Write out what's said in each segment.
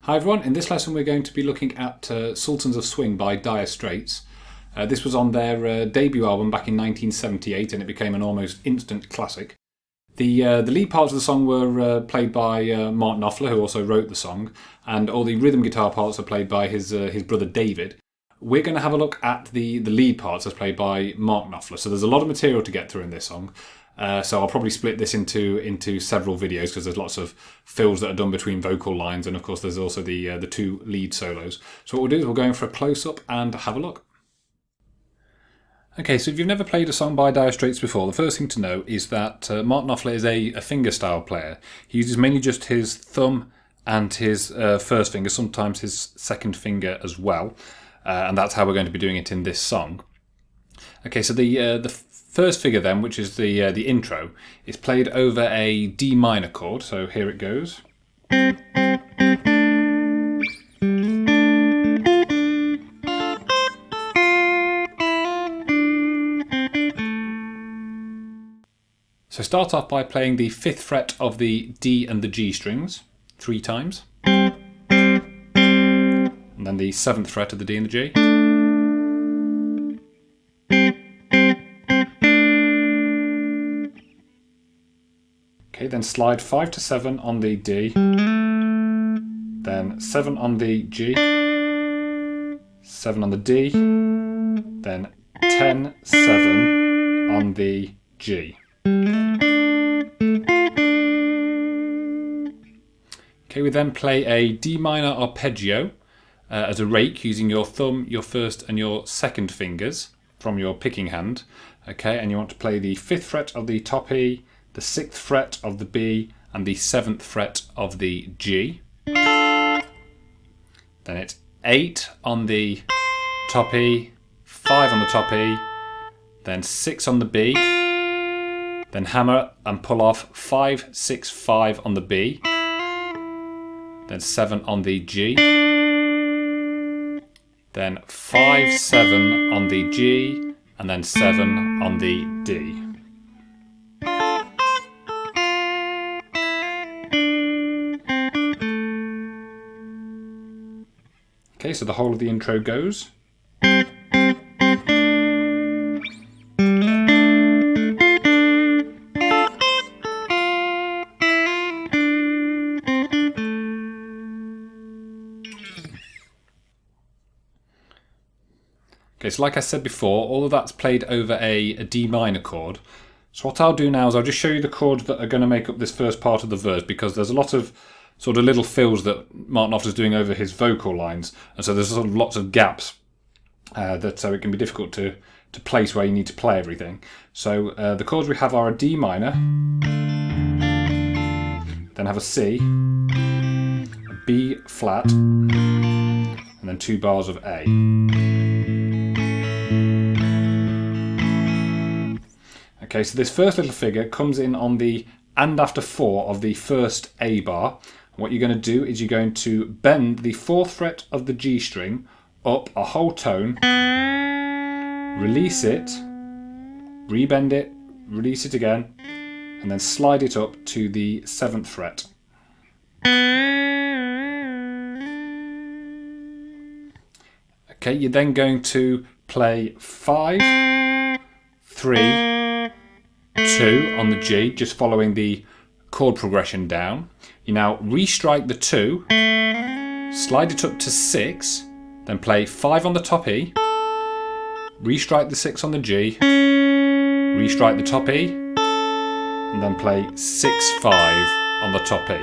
Hi everyone, in this lesson we're going to be looking at Sultans of Swing by Dire Straits. This was on their debut album back in 1978 and it became an almost instant classic. The lead parts of the song were played by Mark Knopfler, who also wrote the song, and all the rhythm guitar parts are played by his brother David. We're going to have a look at the lead parts as played by Mark Knopfler, so there's a lot of material to get through in this song. So I'll probably split this into several videos because there's lots of fills that are done between vocal lines, and of course there's also the two lead solos. So what we'll do is we'll go in for a close-up and have a look. Okay, so if you've never played a song by Dire Straits before, the first thing to know is that Mark Knopfler is a fingerstyle player. He uses mainly just his thumb and his first finger, sometimes his second finger as well, and that's how we're going to be doing it in this song. Okay, so the first figure then, which is the intro, is played over a D minor chord, so here it goes. So start off by playing the 5th fret of the D and the G strings 3 times, and then the 7th fret of the D and the G. Okay, then slide 5 to 7 on the D, then 7 on the G, 7 on the D, then 10, 7 on the G. Okay, we then play a D minor arpeggio as a rake using your thumb, your first and your second fingers from your picking hand. Okay, and you want to play the 5th fret of the top E, the 6th fret of the B, and the 7th fret of the G. Then it's 8 on the top E, 5 on the top E, then 6 on the B, then hammer and pull off 5, 6, 5 on the B, then 7 on the G, then 5, 7 on the G, and then 7 on the D. Okay, so the whole of the intro goes. Okay, so like I said before, all of that's played over a D minor chord. So what I'll do now is I'll just show you the chords that are going to make up this first part of the verse, because there's a lot of sort of little fills that Mark Knopfler's doing over his vocal lines, and so there's sort of lots of gaps so it can be difficult to place where you need to play everything. So the chords we have are a D minor, then have a C, a B flat, and then 2 bars of A. Okay, so this first little figure comes in on the and after 4 of the first A bar. What you're going to do is you're going to bend the 4th fret of the G string up a whole tone, release it, rebend it, release it again, and then slide it up to the 7th fret. Okay, you're then going to play 5, 3, 2 on the G, just following the chord progression down. You now restrike the 2, slide it up to 6, then play 5 on the top E, restrike the 6 on the G, restrike the top E, and then play 6, 5 on the top E.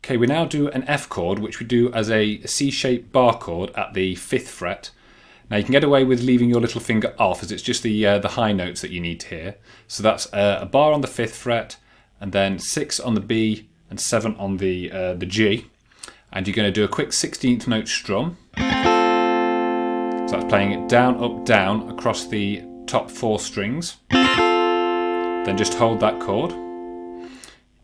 Okay, we now do an F chord, which we do as a C-shaped bar chord at the 5th fret. Now you can get away with leaving your little finger off, as it's just the high notes that you need to hear. So that's a bar on the 5th fret, and then 6 on the B, and 7 on the G. And you're going to do a quick 16th note strum. So that's playing it down, up, down across the top 4 strings. Then just hold that chord.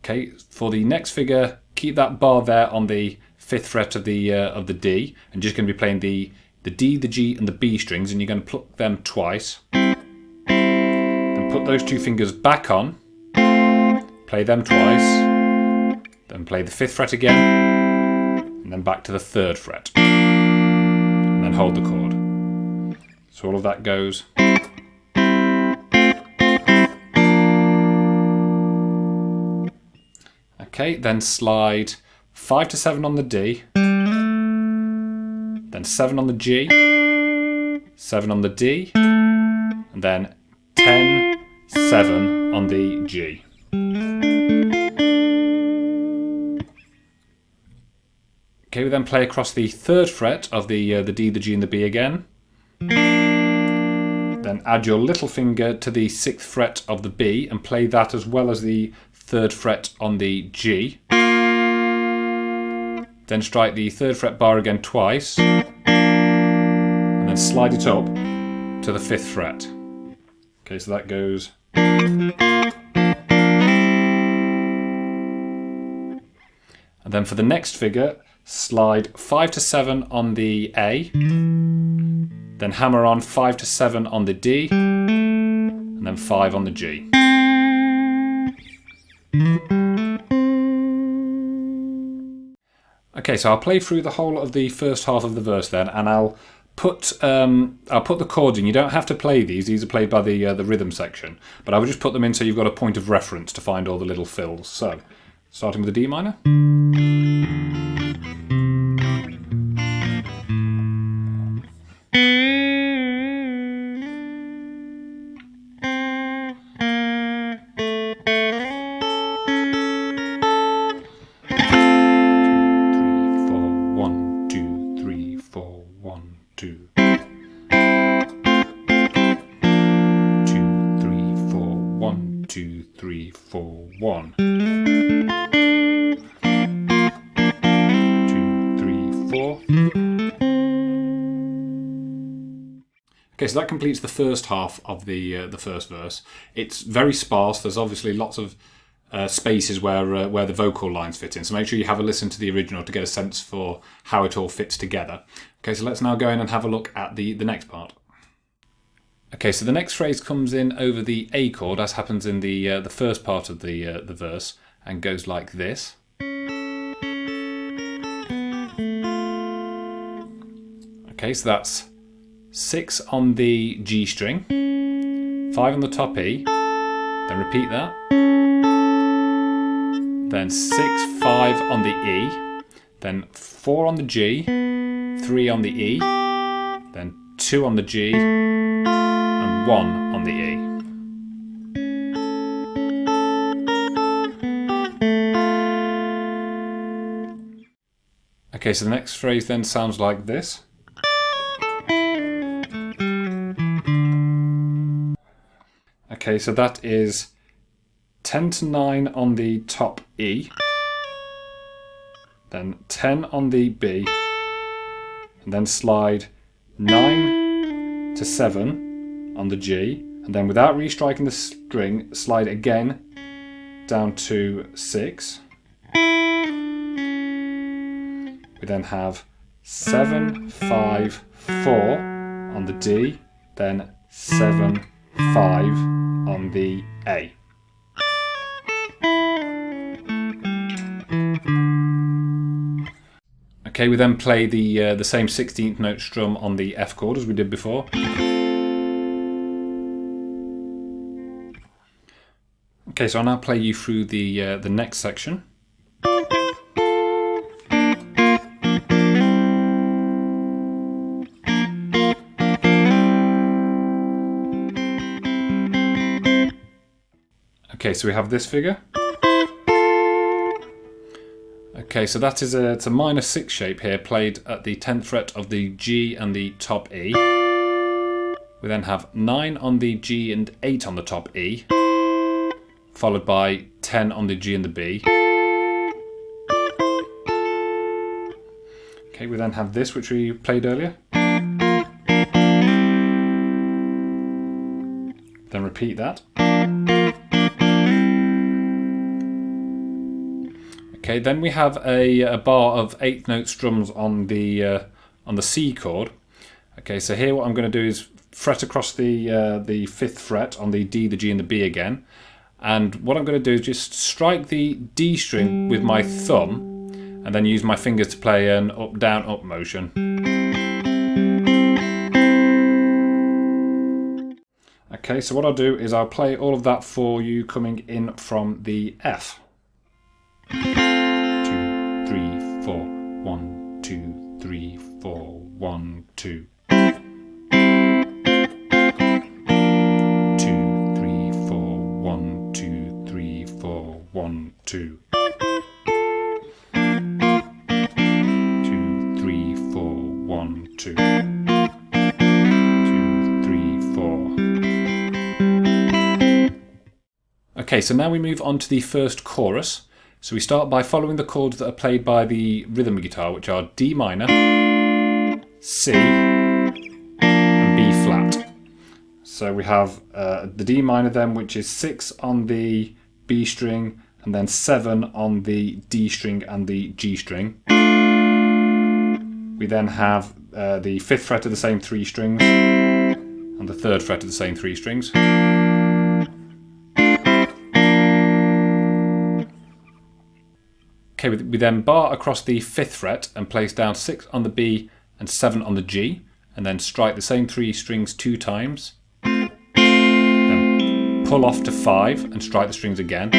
Okay, for the next figure, keep that bar there on the 5th fret of the D, and just going to be playing the D, the G and the B strings, and you're going to pluck them twice. Then put those 2 fingers back on, play them twice, then play the 5th fret again, and then back to the 3rd fret, and then hold the chord. So all of that goes. Okay, then slide 5 to 7 on the D, then 7 on the G, 7 on the D, and then 10, 7 on the G. Okay, we then play across the 3rd fret of the D, the G and the B again. Then add your little finger to the 6th fret of the B and play that as well as the 3rd fret on the G. Then strike the 3rd fret bar again twice, and then slide it up to the 5th fret. Okay, so that goes. And then for the next figure, slide 5 to 7 on the A, then hammer on 5 to 7 on the D, and then 5 on the G. Okay, so I'll play through the whole of the first half of the verse then, and I'll put the chords in. You don't have to play these; these are played by the rhythm section. But I will just put them in so you've got a point of reference to find all the little fills. So, starting with the D minor. Okay, so that completes the first half of the first verse. It's very sparse. There's obviously lots of spaces where the vocal lines fit in. So make sure you have a listen to the original to get a sense for how it all fits together. Okay, so let's now go in and have a look at the next part. Okay, so the next phrase comes in over the A chord, as happens in the first part of the verse, and goes like this. Okay, so that's 6 on the G string, 5 on the top E, then repeat that, then 6, 5 on the E, then 4 on the G, 3 on the E, then 2 on the G, and 1 on the E. Okay, so the next phrase then sounds like this. Okay, so that is 10 to 9 on the top E, then 10 on the B, and then slide 9 to 7 on the G, and then without restriking the string, slide again down to 6. We then have 7, 5, 4 on the D, then 7, 5 on the A. Okay, we then play the same 16th note strum on the F chord as we did before. Okay, so I'll now play you through the next section. Okay, so we have this figure. Okay, so that is it's a minor 6 shape here, played at the 10th fret of the G and the top E. We then have 9 on the G and 8 on the top E, followed by 10 on the G and the B. Okay, we then have this, which we played earlier. Then repeat that. Okay, then we have a bar of 8th note strums on the C chord. Okay, so here what I'm going to do is fret across the 5th fret on the D, the G and the B again, And what I'm going to do is just strike the D string with my thumb and then use my fingers to play an up, down, up motion. Okay, so what I'll do is I'll play all of that for you coming in from the F. 2, 3, 4, 1, 2, 3, 4, 1, 2. 2, 3, 4, 1, 2, 3, 4, 1, 2. 2, 3, 4, 1, 2. 2, 3, 4. Okay, so now we move on to the first chorus. So we start by following the chords that are played by the rhythm guitar, which are D minor, C, and B flat. So we have the D minor then, which is 6 on the B string, and then 7 on the D string and the G string. We then have the 5th fret of the same 3 strings, and the 3rd fret of the same 3 strings. Okay, we then bar across the 5th fret and place down 6 on the B and 7 on the G, and then strike the same 3 strings 2 times. Then pull off to 5 and strike the strings again.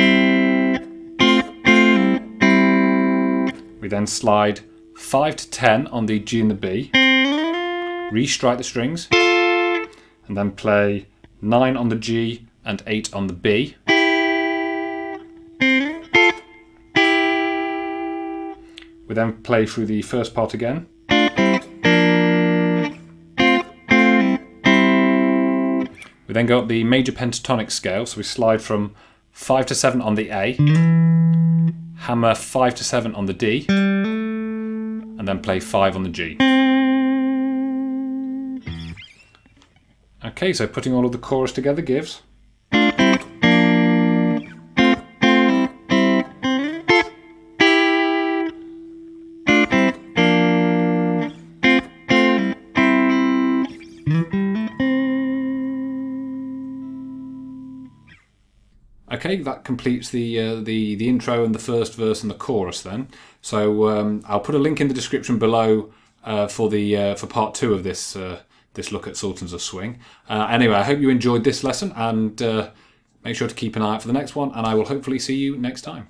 We then slide 5 to 10 on the G and the B, restrike the strings, and then play 9 on the G and 8 on the B. We then play through the first part again. We then go up the major pentatonic scale, so we slide from 5 to 7 on the A, hammer 5 to 7 on the D, and then play 5 on the G. Okay, so putting all of the chorus together gives... Okay, that completes the intro and the first verse and the chorus then. So I'll put a link in the description below for part 2 of this look at Sultans of Swing. Anyway, I hope you enjoyed this lesson, and make sure to keep an eye out for the next one, and I will hopefully see you next time.